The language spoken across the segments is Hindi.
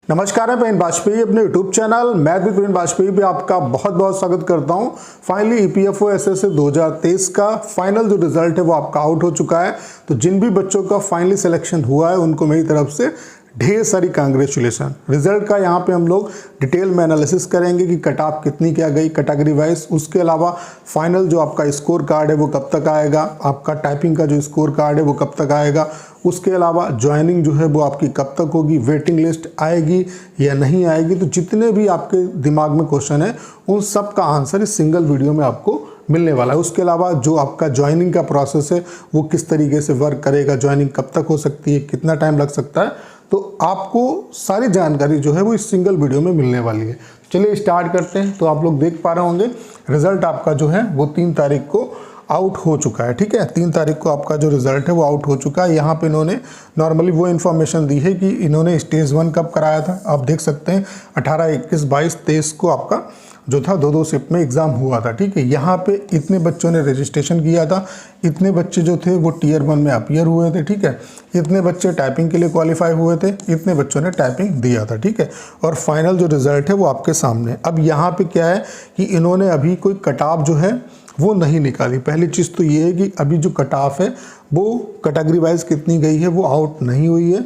नमस्कार, मैं प्रवीण वाजपेयी अपने YouTube channel math with Praveen Vajpayee पे आपका बहुत बहुत स्वागत करता हूं। फाइनली ईपीएफओ एसएससी 2023 का फाइनल जो रिजल्ट है वो आपका आउट हो चुका है। तो जिन भी बच्चों का फाइनली सिलेक्शन हुआ है उनको मेरी तरफ से ढेर सारी कांग्रेचुलेशन। रिजल्ट का यहाँ पे हम लोग डिटेल में एनालिसिस करेंगे कि कट ऑफ कितनी क्या गई कैटेगरी वाइज। उसके अलावा फाइनल जो आपका स्कोर कार्ड है वो कब तक आएगा, आपका टाइपिंग का जो स्कोर कार्ड है वो कब तक आएगा। उसके अलावा ज्वाइनिंग जो है वो आपकी कब तक होगी, वेटिंग लिस्ट आएगी या नहीं आएगी। तो जितने भी आपके दिमाग में क्वेश्चन है उन सब का आंसर इस सिंगल वीडियो में आपको मिलने वाला है। उसके अलावा जो आपका ज्वाइनिंग का प्रोसेस है वो किस तरीके से वर्क करेगा, ज्वाइनिंग कब तक हो सकती है, कितना टाइम लग सकता है, तो आपको सारी जानकारी जो है वो इस सिंगल वीडियो में मिलने वाली है। चलिए स्टार्ट करते हैं। तो आप लोग देख पा रहे होंगे रिजल्ट आपका जो है वो 3 तारीख को आउट हो चुका है। ठीक है, 3 तारीख को आपका जो रिजल्ट है वो आउट हो चुका है। यहाँ पे इन्होंने नॉर्मली वो इन्फॉर्मेशन दी है कि इन्होंने स्टेज 1 कब कराया था। आप देख सकते हैं 18, 21, 22, 23 को आपका जो था 2-2 शिफ्ट में एग्ज़ाम हुआ था। ठीक है, यहाँ पे इतने बच्चों ने रजिस्ट्रेशन किया था, इतने बच्चे जो थे वो टियर 1 में अपीयर हुए थे। ठीक है, इतने बच्चे टाइपिंग के लिए क्वालिफाई हुए थे, इतने बच्चों ने टाइपिंग दिया था। ठीक है, और फाइनल जो रिजल्ट है वो आपके सामने। अब यहाँ पे क्या है कि इन्होंने अभी कोई कट ऑफ जो है वो नहीं निकाली। पहली चीज़ तो ये है कि अभी जो कट ऑफ है वो कैटेगरी वाइज कितनी गई है वो आउट नहीं हुई है,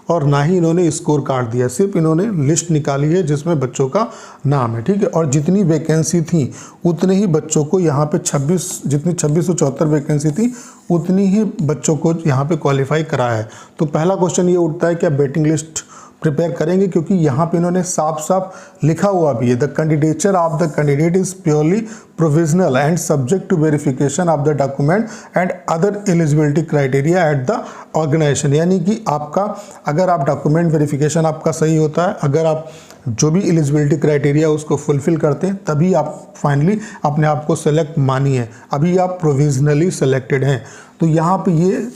और ना ही इन्होंने स्कोर कार्ड दिया। सिर्फ इन्होंने लिस्ट निकाली है जिसमें बच्चों का नाम है। ठीक है, और जितनी वैकेंसी थी उतने ही बच्चों को यहाँ पे 2674 वैकेंसी थी उतनी ही बच्चों को यहाँ पे क्वालिफाई कराया है। तो पहला क्वेश्चन ये उठता है कि आप वेटिंग लिस्ट प्रिपेयर करेंगे, क्योंकि यहाँ पे इन्होंने साफ साफ लिखा हुआ भी है the candidature of the candidate is purely provisional and subject to verification of the document and other eligibility criteria at the organisation. यानी कि आपका अगर आप डॉक्यूमेंट वेरिफिकेशन आपका सही होता है, अगर आप जो भी एलिजिबिलिटी क्राइटेरिया उसको फुलफिल करते हैं, तभी आप फाइनली अपने आप को सेलेक्ट मानिए। अभी आप प्रोविजनली सेलेक्टेड हैं, तो यहाँ पे ये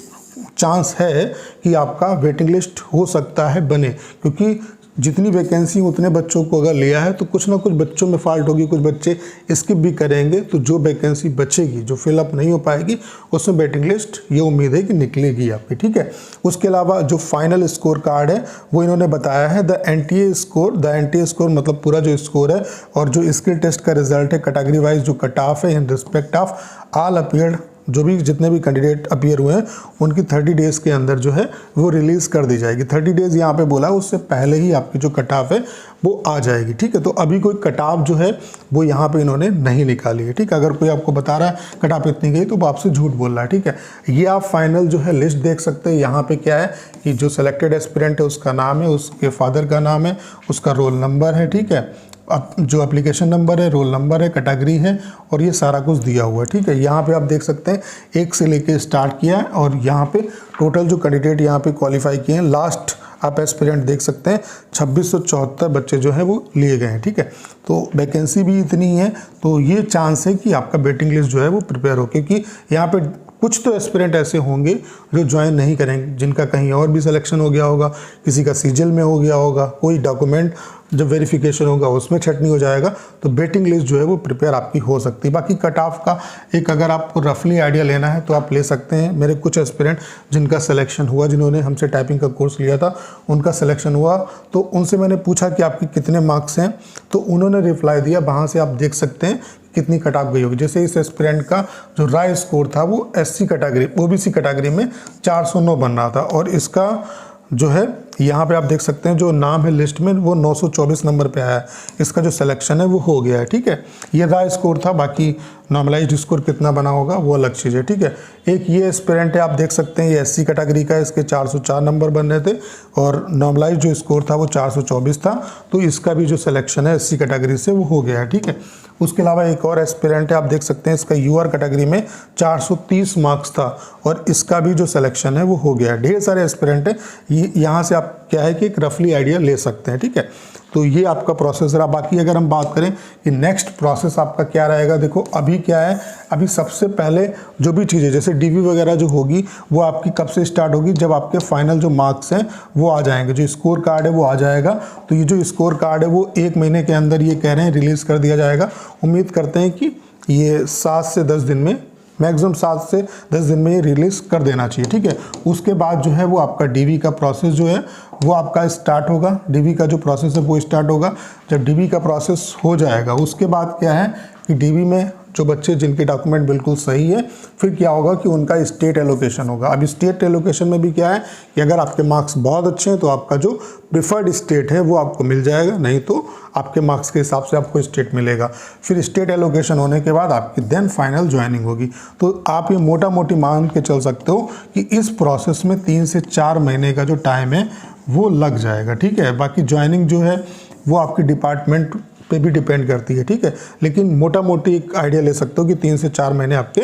चांस है कि आपका वेटिंग लिस्ट हो सकता है बने, क्योंकि जितनी वैकेंसी उतने बच्चों को अगर लिया है तो कुछ ना कुछ बच्चों में फॉल्ट होगी, कुछ बच्चे स्किप भी करेंगे। तो जो वैकेंसी बचेगी, जो फिलअप नहीं हो पाएगी, उसमें वेटिंग लिस्ट ये उम्मीद है कि निकलेगी आपकी। ठीक है, उसके अलावा जो फाइनल स्कोर कार्ड है वो इन्होंने बताया है the NTA score. The NTA score मतलब पूरा जो स्कोर है, और जो स्किल टेस्ट का रिजल्ट है कैटेगरी वाइज जो कट ऑफ है in respect of all appeared, जो भी जितने भी कैंडिडेट अपीयर हुए हैं उनकी 30 डेज़ के अंदर जो है वो रिलीज़ कर दी जाएगी। 30 डेज़ यहाँ पे बोला, उससे पहले ही आपकी जो कट ऑफ है वो आ जाएगी। ठीक है, तो अभी कोई कट ऑफ जो है वो यहाँ पे इन्होंने नहीं निकाली है। ठीक है, अगर कोई आपको बता रहा है कट ऑफ इतनी गई तो वो आपसे झूठ बोल रहा है। ठीक है, ये आप फाइनल जो है लिस्ट देख सकते हैं। यहाँ पे क्या है कि जो सेलेक्टेड एस्पिरेंट है उसका नाम है, उसके फादर का नाम है, उसका रोल नंबर है। ठीक है, अब जो एप्लीकेशन नंबर है, रोल नंबर है, कैटेगरी है, और ये सारा कुछ दिया हुआ है। ठीक है, यहाँ पे आप देख सकते हैं 1 से लेके स्टार्ट किया है, और यहाँ पे टोटल जो कैंडिडेट यहाँ पे क्वालिफाई किए हैं, लास्ट आप एस्पिरेंट देख सकते हैं 2674 बच्चे जो हैं वो लिए गए हैं। ठीक है, तो वैकेंसी भी इतनी है, तो ये चांस है कि आपका वेटिंग लिस्ट जो है वो प्रिपेयर हो, क्योंकि यहाँ पे कुछ तो एस्पिरेंट ऐसे होंगे जो ज्वाइन नहीं करेंगे, जिनका कहीं और भी सिलेक्शन हो गया होगा, किसी का सीजल में हो गया होगा, कोई डॉक्यूमेंट जब वेरिफिकेशन होगा उसमें छटनी हो जाएगा। तो वेटिंग लिस्ट जो है वो प्रिपेयर आपकी हो सकती है। बाकी कट ऑफ का एक अगर आपको रफली आइडिया लेना है तो आप ले सकते हैं। मेरे कुछ एस्पिरेंट जिनका सिलेक्शन हुआ, जिन्होंने हमसे टाइपिंग का कोर्स लिया था, उनका सिलेक्शन हुआ, तो उनसे मैंने पूछा कि आपके कितने मार्क्स हैं, तो उन्होंने रिप्लाई दिया। वहाँ से आप देख सकते हैं कितनी कट ऑफ गई होगी। जैसे इस एस्पिरेंट का जो राय स्कोर था वो एससी कैटेगरी, ओबीसी कैटेगरी में 409 बन रहा था, और इसका जो है यहाँ पे आप देख सकते हैं जो नाम है लिस्ट में वो 924 नंबर पे आया है। इसका जो सिलेक्शन है वो हो गया है। ठीक है, ये राय स्कोर था, बाकी नॉर्मलाइज्ड स्कोर कितना बना होगा वो अलग चीज़ है। ठीक है, एक ये एस्पिरेंट है, आप देख सकते हैं ये एससी कैटेगरी का है, इसके 404 नंबर बन रहे थे, और नॉर्मलाइज्ड जो स्कोर था वो 424 था, तो इसका भी जो सिलेक्शन है एससी कैटेगरी से वो हो गया है। ठीक है, उसके अलावा एक और एस्पिरेंट है, आप देख सकते हैं इसका यूआर कैटेगरी में 430 मार्क्स था, और इसका भी जो सिलेक्शन है वो हो गया है। ढेर सारे एस्पिरेंट है, यहाँ से आप क्या है कि एक रफली आइडिया ले सकते हैं। ठीक है, तो ये आपका प्रोसेस रहा। बाकी अगर हम बात करें कि नेक्स्ट प्रोसेस आपका क्या रहेगा, देखो अभी क्या है, अभी सबसे पहले जो भी चीज़ें जैसे डीवी वगैरह जो होगी वो आपकी कब से स्टार्ट होगी, जब आपके फाइनल जो मार्क्स हैं वो आ जाएंगे, जो स्कोर कार्ड है वो आ जाएगा। तो ये जो स्कोर कार्ड है वो 1 महीने के अंदर ये कह रहे हैं रिलीज़ कर दिया जाएगा। उम्मीद करते हैं कि ये 7 से 10 दिन में मैक्सिमम 7 से 10 दिन में ये रिलीज़ कर देना चाहिए, ठीक है। उसके बाद जो है वो आपका डीवी का प्रोसेस जो है वो आपका स्टार्ट होगा। डीवी का जो प्रोसेस है वो स्टार्ट होगा। जब डीवी का प्रोसेस हो जाएगा उसके बाद क्या है कि डीवी में जो बच्चे जिनके डॉक्यूमेंट बिल्कुल सही है, फिर क्या होगा कि उनका स्टेट एलोकेशन होगा। अब स्टेट एलोकेशन में भी क्या है कि अगर आपके मार्क्स बहुत अच्छे हैं तो आपका जो प्रिफर्ड स्टेट है वो आपको मिल जाएगा, नहीं तो आपके मार्क्स के हिसाब से आपको स्टेट मिलेगा। फिर स्टेट एलोकेशन होने के बाद आपकी देन फाइनल ज्वाइनिंग होगी। तो आप ये मोटा मोटी मान के चल सकते हो कि इस प्रोसेस में 3 से 4 महीने का जो टाइम है वो लग जाएगा, ठीक है। बाकी ज्वाइनिंग जो है वो आपकी डिपार्टमेंट पे भी डिपेंड करती है, ठीक है। लेकिन मोटा मोटी एक आइडिया ले सकते हो कि 3 से 4 महीने आपके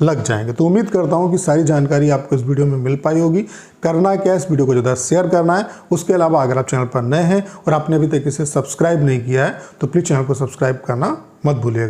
लग जाएंगे। तो उम्मीद करता हूँ कि सारी जानकारी आपको इस वीडियो में मिल पाई होगी। करना क्या है, इस वीडियो को ज़्यादा शेयर करना है। उसके अलावा अगर आप चैनल पर नए हैं और आपने अभी तक इसे सब्सक्राइब नहीं किया है तो प्लीज़ चैनल को सब्सक्राइब करना मत भूलिएगा।